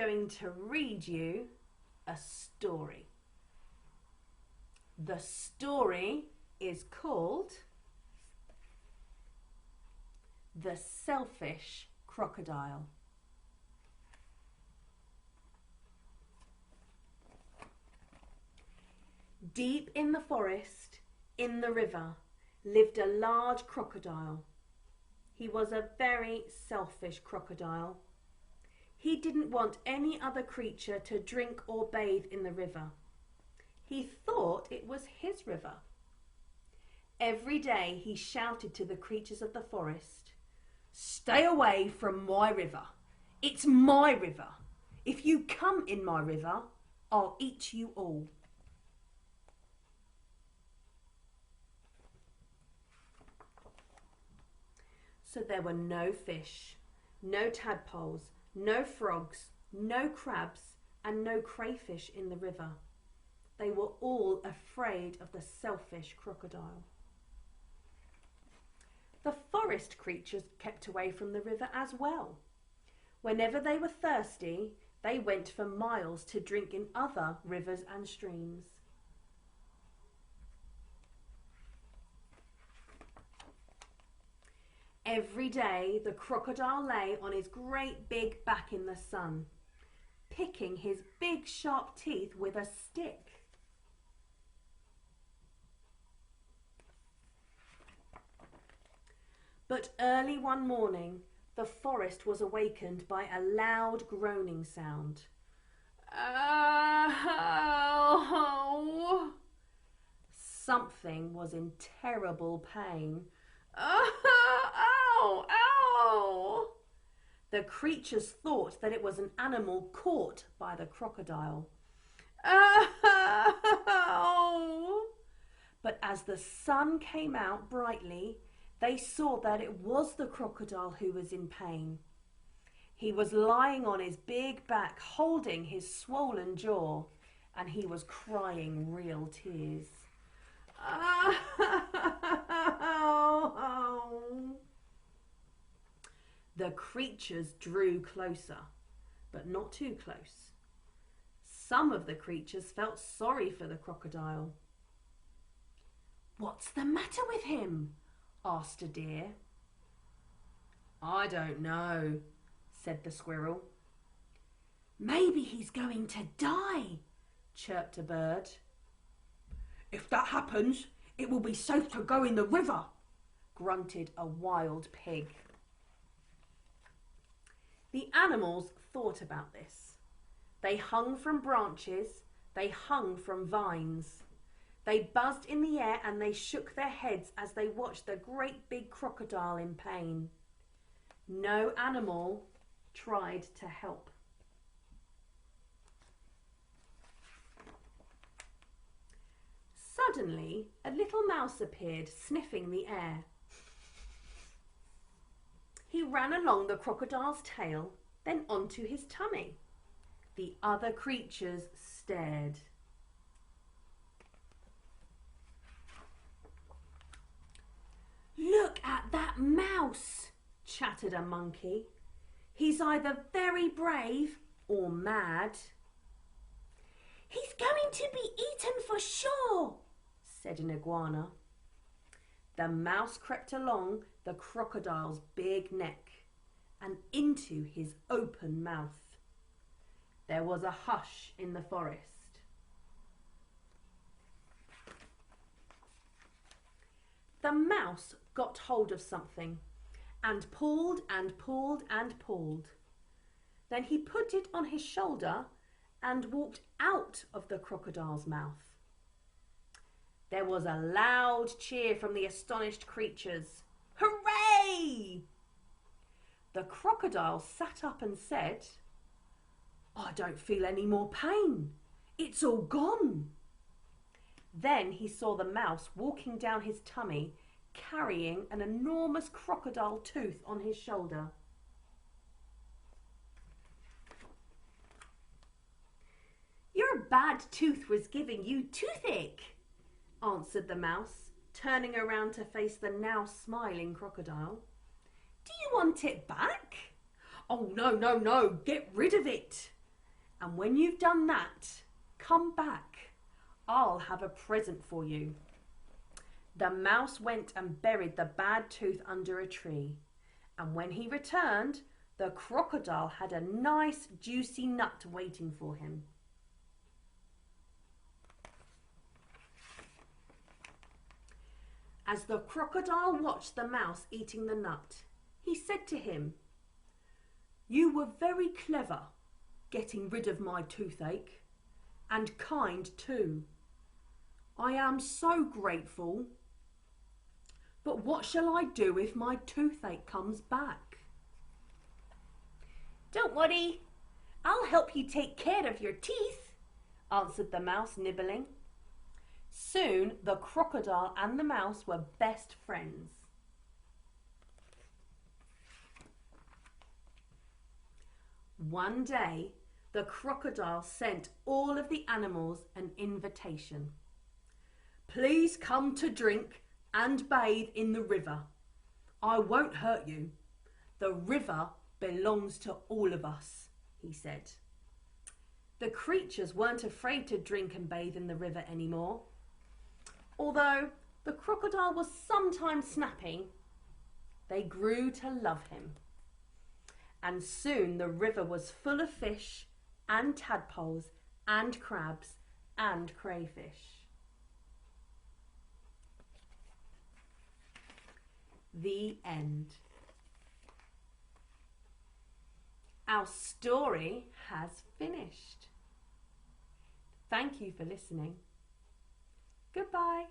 going to read you a story. The story is called The Selfish Crocodile. Deep in the forest, in the river, lived a large crocodile. He was a very selfish crocodile. He didn't want any other creature to drink or bathe in the river. He thought it was his river. Every day he shouted to the creatures of the forest, "Stay away from my river. It's my river. If you come in my river, I'll eat you all." So there were no fish, no tadpoles, no frogs, no crabs, and no crayfish in the river. They were all afraid of the selfish crocodile. The forest creatures kept away from the river as well. Whenever they were thirsty, they went for miles to drink in other rivers and streams. Every day the crocodile lay on his great big back in the sun, picking his big sharp teeth with a stick. But early one morning the forest was awakened by a loud groaning sound. Ow! Something was in terrible pain. Ow! Ow! The creatures thought that it was an animal caught by the crocodile. Ow! But as the sun came out brightly, they saw that it was the crocodile who was in pain. He was lying on his big back, holding his swollen jaw, and he was crying real tears. The creatures drew closer, but not too close. Some of the creatures felt sorry for the crocodile. "What's the matter with him?" asked a deer. "I don't know," said the squirrel. "Maybe he's going to die," chirped a bird. "If that happens, it will be safe to go in the river," grunted a wild pig. The animals thought about this. They hung from branches, they hung from vines. They buzzed in the air and they shook their heads as they watched the great big crocodile in pain. No animal tried to help. Suddenly, a little mouse appeared, sniffing the air. He ran along the crocodile's tail, then onto his tummy. The other creatures stared. "Look at that mouse," chattered a monkey. "He's either very brave or mad." "He's going to be eaten for sure," said an iguana. The mouse crept along the crocodile's big neck and into his open mouth. There was a hush in the forest. The mouse got hold of something and pulled and pulled and pulled. Then he put it on his shoulder and walked out of the crocodile's mouth. There was a loud cheer from the astonished creatures. "Hooray!" The crocodile sat up and said, "I don't feel any more pain. It's all gone." Then he saw the mouse walking down his tummy, carrying an enormous crocodile tooth on his shoulder. "Your bad tooth was giving you toothache," answered the mouse, turning around to face the now smiling crocodile. "Do you want it back?" "Oh, no, no, no, get rid of it," And when you've done that, come back. I'll have a present for you." The mouse went and buried the bad tooth under a tree. And when he returned, the crocodile had a nice juicy nut waiting for him. As the crocodile watched the mouse eating the nut, he said to him, "You were very clever, getting rid of my toothache, and kind too. I am so grateful. But what shall I do if my toothache comes back?" "Don't worry, I'll help you take care of your teeth," answered the mouse, nibbling. Soon the crocodile and the mouse were best friends. One day, the crocodile sent all of the animals an invitation. "Please come to drink and bathe in the river. I won't hurt you. The river belongs to all of us," he said. The creatures weren't afraid to drink and bathe in the river anymore. Although the crocodile was sometimes snappy, they grew to love him. And soon the river was full of fish and tadpoles and crabs and crayfish. The end. Our story has finished. Thank you for listening. Goodbye.